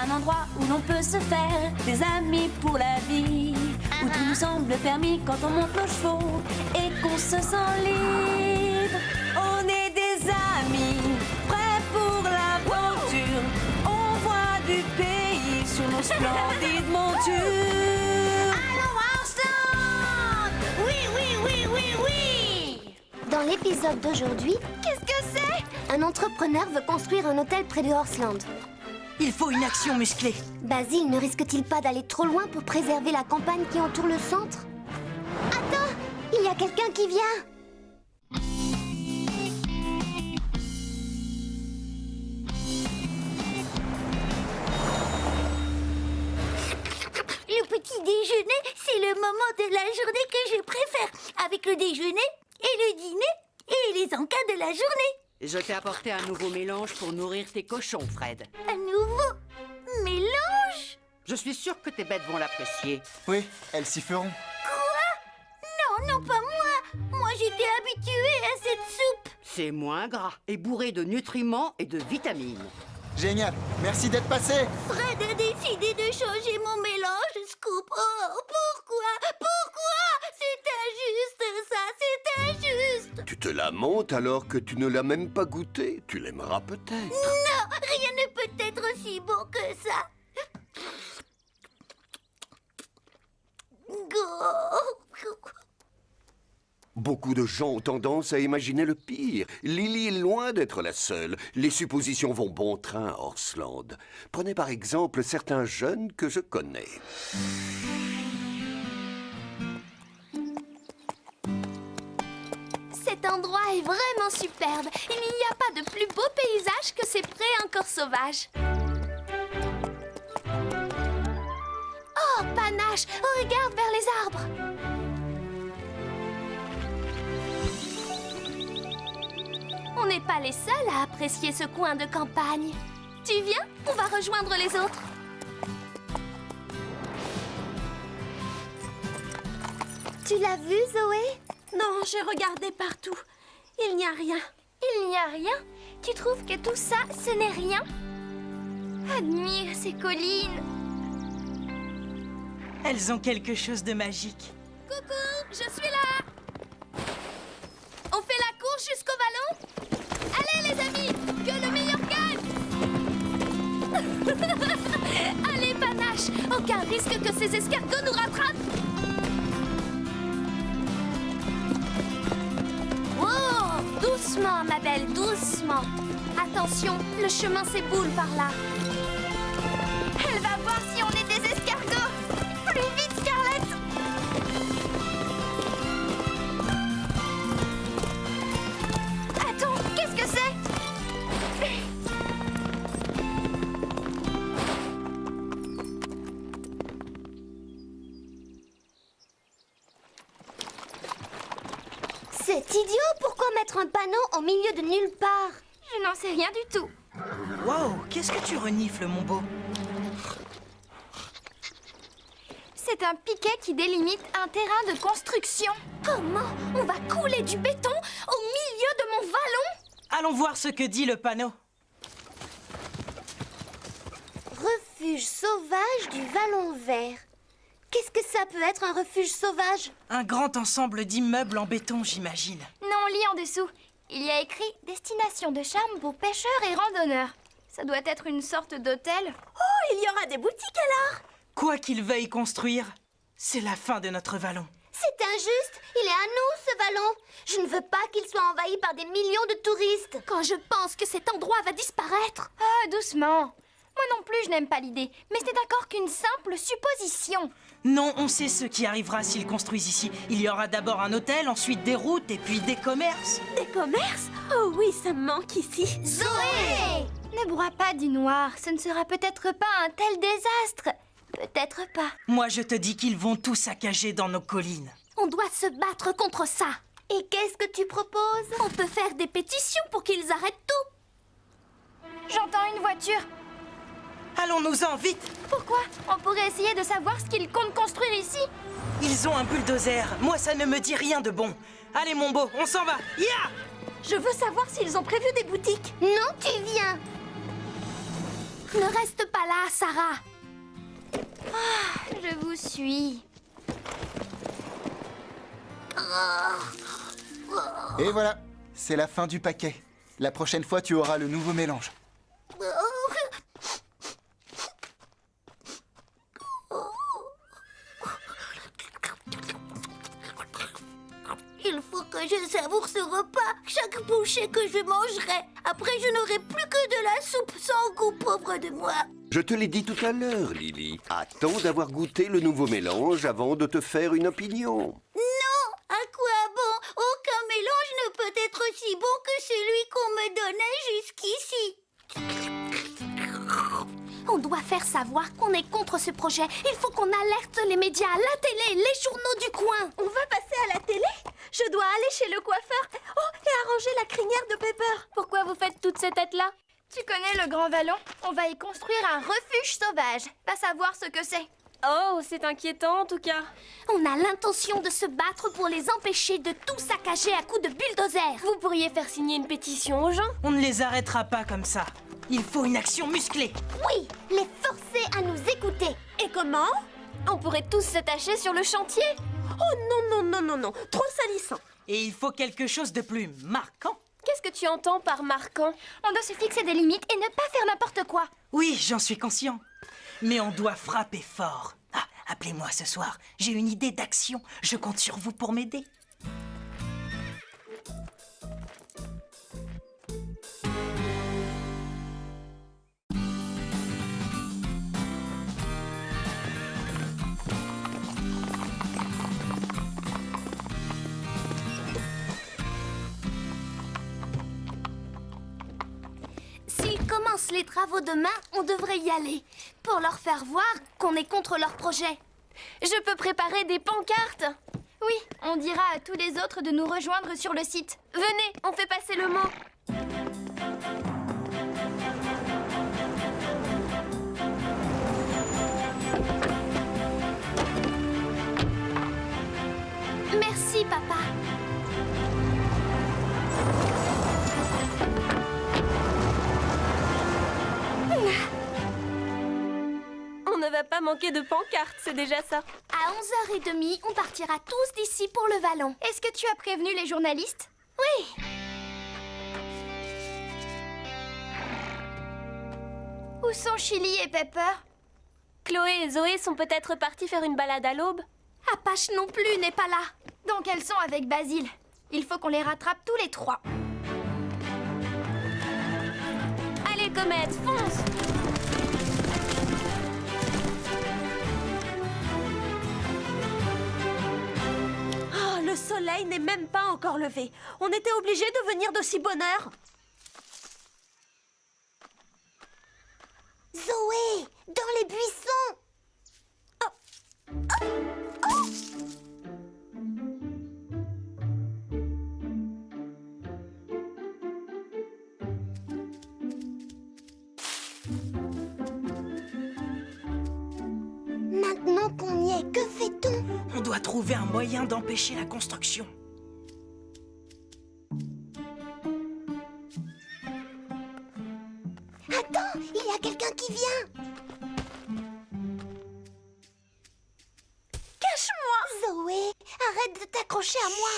Un endroit où l'on peut se faire des amis pour la vie, où tout nous semble permis quand on monte nos chevaux et qu'on se sent libre. On est des amis, prêts pour l'aventure. On voit du pays sur nos splendides montures. Allons ensemble! Oui, oui, oui, oui, oui! Dans l'épisode d'aujourd'hui, Qu'est-ce que c'est? un entrepreneur veut construire un hôtel près de Horseland. Il faut une action musclée. Basil ne risque-t-il pas d'aller trop loin pour préserver la campagne qui entoure le centre? Attends, il y a quelqu'un qui vient. Le petit déjeuner, c'est le moment de la journée que je préfère, avec le déjeuner et le dîner et les encas de la journée. Je t'ai apporté un nouveau mélange pour nourrir tes cochons, Fred. Un nouveau mélange? Je suis sûr que tes bêtes vont l'apprécier. Oui, elles s'y feront. Non, non, pas moi. Moi, j'étais habituée à cette soupe. C'est moins gras et bourré de nutriments et de vitamines. Génial, merci d'être passé. Fred a décidé de changer mon mélange, Scoop. Oh, pourquoi? C'est injuste, ça, c'est injuste. Tu te lamentes alors que tu ne l'as même pas goûté. Tu l'aimeras peut-être. Non, rien ne peut être aussi bon que ça. Beaucoup de gens ont tendance à imaginer le pire. Lily est loin d'être la seule. Les suppositions vont bon train à Horseland. Prenez par exemple certains jeunes que je connais. Cet endroit est vraiment superbe. Il n'y a pas de plus beau paysage que ces prés encore sauvages. Oh, Panache, regarde vers les arbres. On n'est pas les seuls à apprécier ce coin de campagne. Tu viens? On va rejoindre les autres. Tu l'as vu, Zoé? Non, j'ai regardé partout. Il n'y a rien. Il n'y a rien? Tu trouves que tout ça, ce n'est rien? Admire ces collines. Elles ont quelque chose de magique. Coucou, je suis là. On fait la course jusqu'au vallon? Allez les amis, que le meilleur gagne. Allez Panache, aucun risque que ces escargots nous rattrapent. Oh, doucement ma belle, doucement. Attention, le chemin s'éboule par là. Elle va voir si on est des escargots. Plus vite Scarlett. Attends, qu'est-ce que c'est? C'est idiot, pourquoi mettre un panneau au milieu de nulle part? Je n'en sais rien du tout. Wow, qu'est-ce que tu renifles, mon beau? C'est un piquet qui délimite un terrain de construction. Comment on va couler du béton au milieu de mon vallon? Allons voir ce que dit le panneau. Refuge sauvage du Vallon Vert. Qu'est-ce que ça peut être un refuge sauvage? Un grand ensemble d'immeubles en béton, j'imagine. Non, lis en dessous. Il y a écrit « Destination de charme pour pêcheurs et randonneurs ». Ça doit être une sorte d'hôtel. Oh, il y aura des boutiques alors. Quoi qu'ils veuillent construire, c'est la fin de notre vallon. C'est injuste, il est à nous ce vallon. Je ne veux pas qu'il soit envahi par des millions de touristes. Quand je pense que cet endroit va disparaître. Ah, doucement. Moi non plus, je n'aime pas l'idée. Mais c'est d'accord qu'une simple supposition. Non, on sait ce qui arrivera s'ils construisent ici. Il y aura d'abord un hôtel, ensuite des routes et puis des commerces. Des commerces? Oh oui, ça me manque ici. Zoé! Ne broie pas du noir. Ce ne sera peut-être pas un tel désastre. Peut-être pas. Moi, je te dis qu'ils vont tout saccager dans nos collines. On doit se battre contre ça. Et qu'est-ce que tu proposes? On peut faire des pétitions pour qu'ils arrêtent tout. J'entends une voiture. Allons-nous-en, vite! Pourquoi? On pourrait essayer de savoir ce qu'ils comptent construire ici. Ils ont un bulldozer. Moi, ça ne me dit rien de bon. Allez, mon beau, on s'en va. Ya! Je veux savoir s'ils ont prévu des boutiques. Non, tu viens. Ne reste pas là, Sarah. Je vous suis. Et voilà, c'est la fin du paquet. La prochaine fois, tu auras le nouveau mélange. Il faut que je savoure ce repas. Chaque bouchée que je mangerai. Après, je n'aurai plus que de la soupe sans goût, pauvre de moi. Je te l'ai dit tout à l'heure, Lily. Attends d'avoir goûté le nouveau mélange avant de te faire une opinion. Non, à quoi bon? Aucun mélange ne peut être aussi bon que celui qu'on me donnait jusqu'ici. On doit faire savoir qu'on est contre ce projet. Il faut qu'on alerte les médias, la télé, les journaux du coin. On va passer à la télé? Je dois aller chez le coiffeur. Oh, et arranger la crinière de Pepper. Pourquoi vous faites toutes ces têtes-là? Tu connais le Grand Vallon? On va y construire un refuge sauvage. Va savoir ce que c'est. Oh, c'est inquiétant en tout cas. On a l'intention de se battre pour les empêcher de tout saccager à coups de bulldozer. Vous pourriez faire signer une pétition aux gens? On ne les arrêtera pas comme ça. Il faut une action musclée. Oui, les forcer à nous écouter. Et comment? On pourrait tous s'attacher sur le chantier. Oh non, trop salissant. Et il faut quelque chose de plus marquant. Qu'est-ce que tu entends par marquant? On doit se fixer des limites et ne pas faire n'importe quoi. Oui, j'en suis conscient. Mais on doit frapper fort. Ah, appelez-moi ce soir. J'ai une idée d'action. Je compte sur vous pour m'aider. S'ils commencent les travaux demain, on devrait y aller. Pour leur faire voir qu'on est contre leur projet. Je peux préparer des pancartes. Oui, on dira à tous les autres de nous rejoindre sur le site. Venez, on fait passer le mot. Merci, papa. On ne va pas manquer de pancartes, c'est déjà ça. À 11h30, on partira tous d'ici pour le vallon. Est-ce que tu as prévenu les journalistes? Oui. Où sont Chili et Pepper? Chloé et Zoé sont peut-être partis faire une balade à l'aube. Apache non plus n'est pas là. Donc elles sont avec Basile. Il faut qu'on les rattrape tous les trois. Allez, Comète, fonce! Oh, le soleil n'est même pas encore levé. On était obligés de venir de si bonne heure. Zoé, dans les buissons. Maintenant qu'on y est, que fait-on? On doit trouver un moyen d'empêcher la construction. Attends, il y a quelqu'un qui vient. Cache-moi! Zoé, arrête de t'accrocher à moi.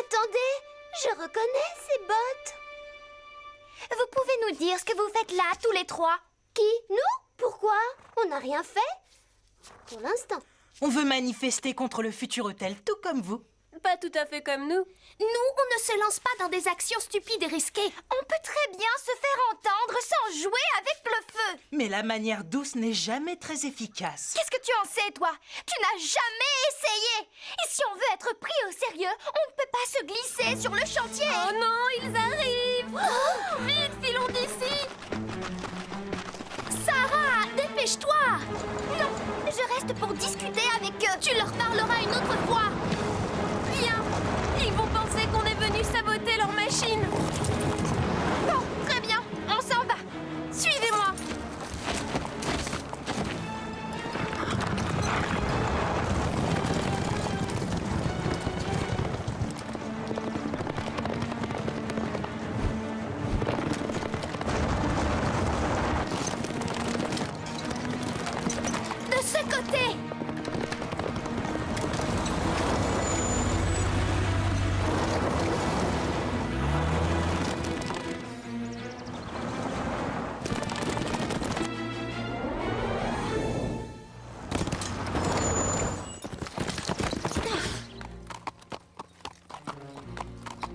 Attendez, je reconnais ces bottes. Vous pouvez nous dire ce que vous faites là, tous les trois? Qui? Nous? Pourquoi? On n'a rien fait. Pour l'instant. On veut manifester contre le futur hôtel, tout comme vous. Pas tout à fait comme nous. Nous, on ne se lance pas dans des actions stupides et risquées. On peut très bien se faire entendre sans jouer avec le feu. Mais la manière douce n'est jamais très efficace. Qu'est-ce que tu en sais, toi? Tu n'as jamais essayé. Et si on veut être pris au sérieux, on ne peut pas se glisser sur le chantier. Oh non, ils arrivent! Oh, vite, filons d'ici! Sarah, dépêche-toi. Non, je reste pour discuter avec eux. Tu leur parleras une autre fois. Bien! Ils vont penser qu'on est venu saboter leur machine. Bon, très bien, on s'en va.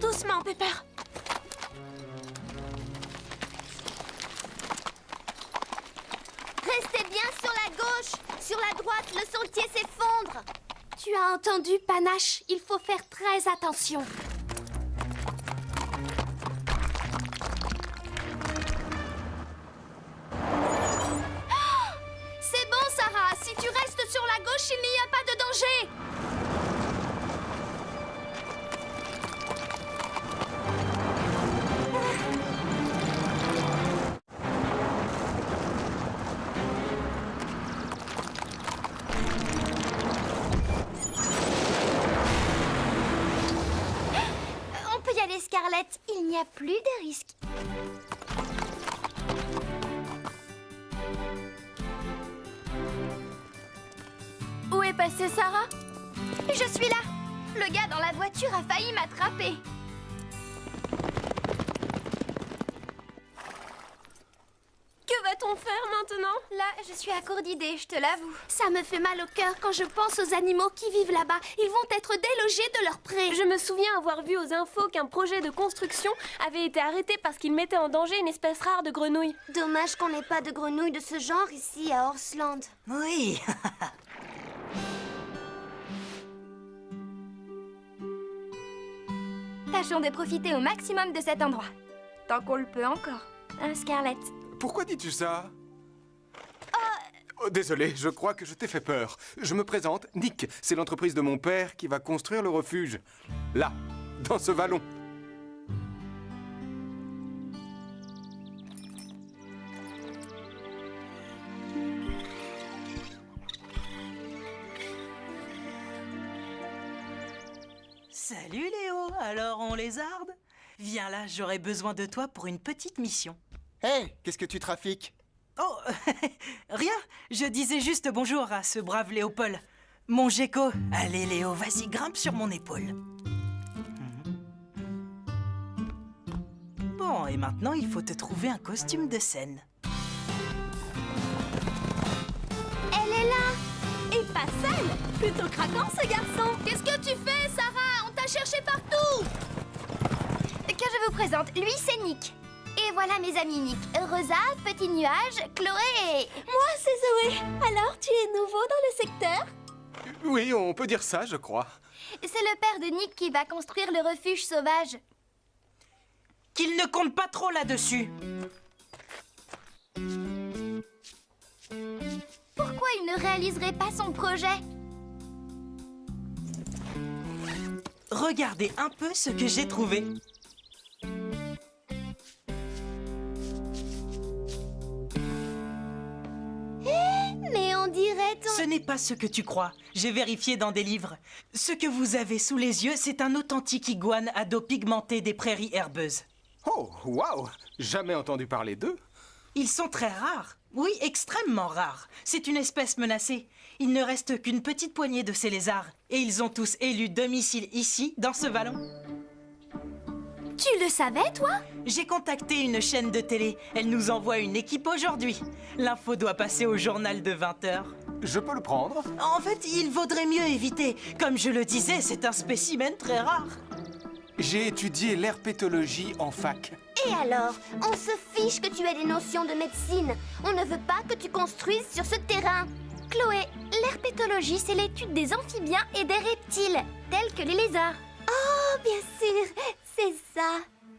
Doucement, Pepper. Restez bien sur la gauche. Sur la droite, le sentier s'effondre. Tu as entendu, Panache? Il faut faire très attention. C'est bon, Sarah. Si tu restes sur la gauche, il n'y a pas de danger. On peut y aller, Scarlett. Il n'y a plus de risque. Où est passée Sarah? Je suis là. Le gars dans la voiture a failli m'attraper. Que va-t-on faire maintenant? Là, je suis à court d'idées, je te l'avoue. Ça me fait mal au cœur quand je pense aux animaux qui vivent là-bas. Ils vont être délogés de leur pré. Je me souviens avoir vu aux infos qu'un projet de construction avait été arrêté parce qu'il mettait en danger une espèce rare de grenouille. Dommage qu'on n'ait pas de grenouilles de ce genre ici à Horseland. Oui. Tâchons de profiter au maximum de cet endroit. Tant qu'on le peut encore. Hein, Scarlett? Pourquoi dis-tu ça? Oh, désolé, je crois que je t'ai fait peur. Je me présente, Nick. C'est l'entreprise de mon père qui va construire le refuge. Là, dans ce vallon. Salut Léo, alors on lézarde? Viens là, j'aurais besoin de toi pour une petite mission. Hé, qu'est-ce que tu trafiques? Oh, rien, je disais juste bonjour à ce brave Léopold. Mon gecko. Allez Léo, vas-y, grimpe sur mon épaule. Bon, et maintenant il faut te trouver un costume de scène. Elle est là! Et pas seule! Plutôt craquant, ce garçon! Qu'est-ce que tu fais, Sarah? On t'a cherché partout! Que je vous présente, lui c'est Nick. Et voilà mes amis Nick, Rosa, Petit Nuage, Chloé et... Moi, c'est Zoé. Alors, tu es nouveau dans le secteur? Oui, on peut dire ça, je crois. C'est le père de Nick qui va construire le refuge sauvage. Qu'il ne compte pas trop là-dessus. Pourquoi il ne réaliserait pas son projet? Regardez un peu ce que j'ai trouvé. Mais on dirait Ce n'est pas ce que tu crois. J'ai vérifié dans des livres. Ce que vous avez sous les yeux, c'est un authentique iguane à dos pigmenté des prairies herbeuses. Oh, waouh! Jamais entendu parler d'eux. Ils sont très rares. Oui, extrêmement rares. C'est une espèce menacée. Il ne reste qu'une petite poignée de ces lézards. Et ils ont tous élu domicile ici, dans ce vallon. Tu le savais, toi? J'ai contacté une chaîne de télé. Elle nous envoie une équipe aujourd'hui. L'info doit passer au journal de 20h. Je peux le prendre? En fait, il vaudrait mieux éviter. Comme je le disais, c'est un spécimen très rare. J'ai étudié l'herpétologie en fac. Et alors? On se fiche que tu aies des notions de médecine. On ne veut pas que tu construises sur ce terrain. Chloé, l'herpétologie, c'est l'étude des amphibiens et des reptiles, tels que les lézards. Oh, bien sûr, c'est ça.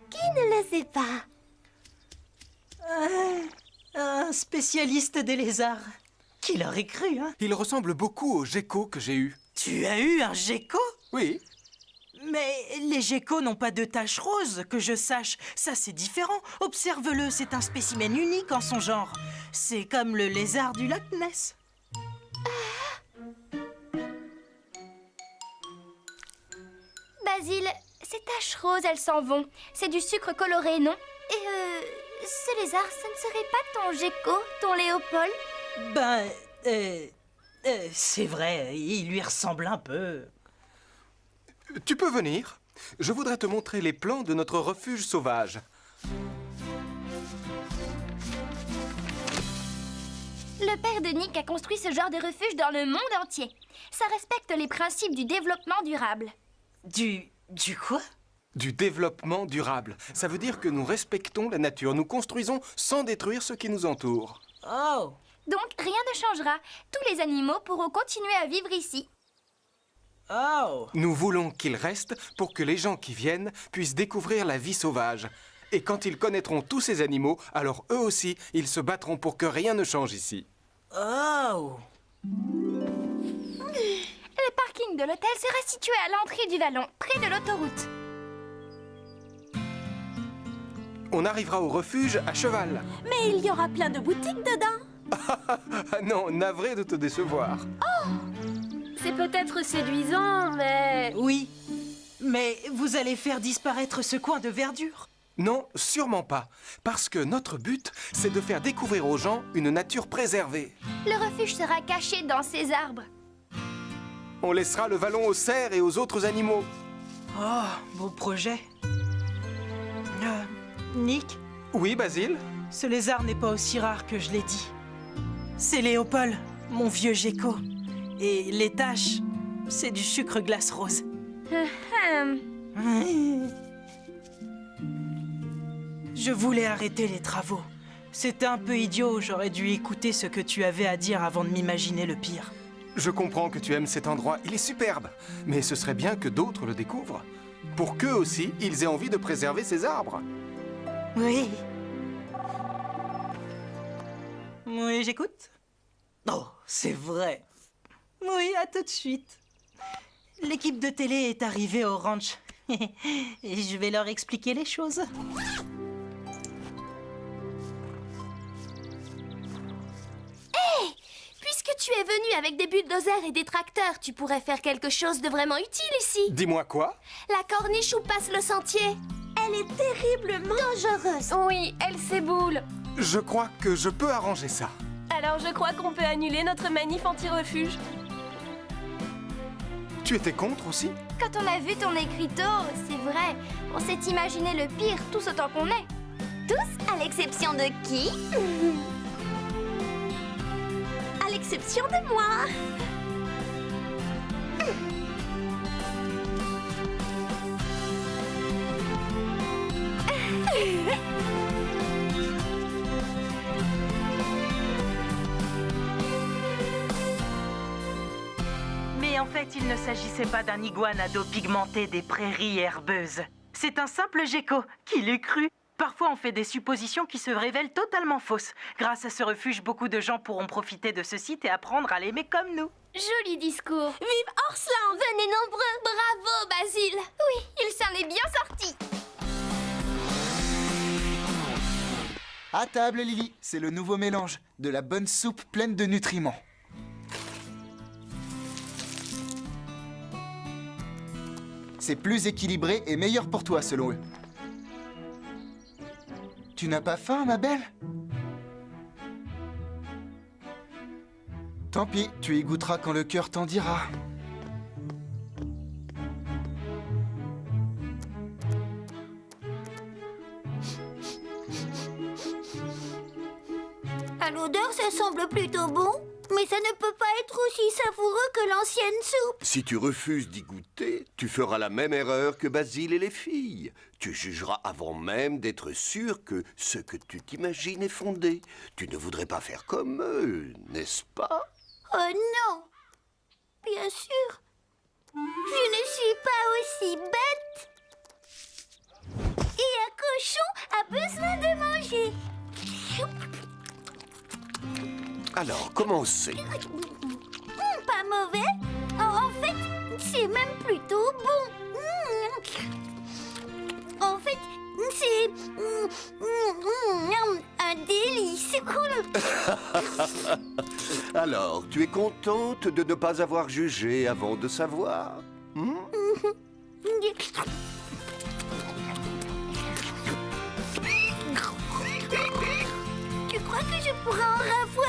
Qui ne le sait pas? Un spécialiste des lézards. Qui l'aurait cru, hein? Il ressemble beaucoup au gecko que j'ai eu. Tu as eu un gecko? Oui. Mais les geckos n'ont pas de taches roses, que je sache. Ça, c'est différent. Observe-le, c'est un spécimen unique en son genre. C'est comme le lézard du lac Ness. Basile, ces taches roses, elles s'en vont. C'est du sucre coloré, non? Et ce lézard, ce ne serait pas ton gecko, ton Léopold? Ben, c'est vrai, il lui ressemble un peu. Tu peux venir. Je voudrais te montrer les plans de notre refuge sauvage. Le père de Nick a construit ce genre de refuge dans le monde entier. Ça respecte les principes du développement durable. Du quoi? Du développement durable. Ça veut dire que nous respectons la nature. Nous construisons sans détruire ce qui nous entoure. Oh! Donc, rien ne changera. Tous les animaux pourront continuer à vivre ici. Oh! Nous voulons qu'ils restent pour que les gens qui viennent puissent découvrir la vie sauvage. Et quand ils connaîtront tous ces animaux, alors eux aussi, ils se battront pour que rien ne change ici. Oh! Le parking de l'hôtel sera situé à l'entrée du vallon, près de l'autoroute. On arrivera au refuge à cheval. Mais il y aura plein de boutiques dedans. Ah non, navré de te décevoir. C'est peut-être séduisant, mais... Oui, mais vous allez faire disparaître ce coin de verdure. Non, sûrement pas. Parce que notre but, c'est de faire découvrir aux gens une nature préservée. Le refuge sera caché dans ces arbres. On laissera le vallon aux cerfs et aux autres animaux. Oh, beau projet. Nick, Oui, Basile? ce lézard n'est pas aussi rare que je l'ai dit. C'est Léopold, mon vieux gecko. Et les taches, c'est du sucre glace rose. Je voulais arrêter les travaux. C'était un peu idiot, j'aurais dû écouter ce que tu avais à dire avant de m'imaginer le pire. Je comprends que tu aimes cet endroit, il est superbe. Mais ce serait bien que d'autres le découvrent. Pour qu'eux aussi, ils aient envie de préserver ces arbres. Oui. Oui, j'écoute. Oh, c'est vrai. Oui, à tout de suite. L'équipe de télé est arrivée au ranch. Et je vais leur expliquer les choses. Puisque tu es venu avec des bulldozers et des tracteurs, tu pourrais faire quelque chose de vraiment utile ici. Dis-moi quoi? La corniche où passe le sentier. Elle est terriblement dangereuse. Oui, elle s'éboule. Je crois que je peux arranger ça. Alors je crois qu'on peut annuler notre manif anti-refuge. Tu étais contre aussi? Quand on a vu ton écriteau, c'est vrai, on s'est imaginé le pire tous autant qu'on est. Tous, à l'exception de qui? À l'exception de moi. Mais en fait, il ne s'agissait pas d'un iguane à dos pigmenté des prairies herbeuses. C'est un simple gecko. Qui l'eût cru? Parfois, on fait des suppositions qui se révèlent totalement fausses. Grâce à ce refuge, beaucoup de gens pourront profiter de ce site et apprendre à l'aimer comme nous. Joli discours. Vive Orsland. Venez nombreux. Bravo, Basile. Oui, il s'en est bien sorti. À table, Lily, c'est le nouveau mélange. De la bonne soupe pleine de nutriments. C'est plus équilibré et meilleur pour toi, selon eux. Tu n'as pas faim, ma belle? Tant pis, tu y goûteras quand le cœur t'en dira. À l'odeur, ça semble plutôt bon, mais ça ne peut pas être aussi savoureux que l'ancienne soupe. Si tu refuses d'y goûter, tu feras la même erreur que Basile et les filles. Tu jugeras avant même d'être sûr que ce que tu t'imagines est fondé. Tu ne voudrais pas faire comme eux, n'est-ce pas? Oh non! Bien sûr, je ne suis pas aussi bête. Et un cochon a besoin de manger. Alors, commencez. Pas mauvais. En fait, c'est même plutôt bon. En fait, c'est un délice. Alors, tu es contente de ne pas avoir jugé avant de savoir? Tu crois que je pourrais en ravoir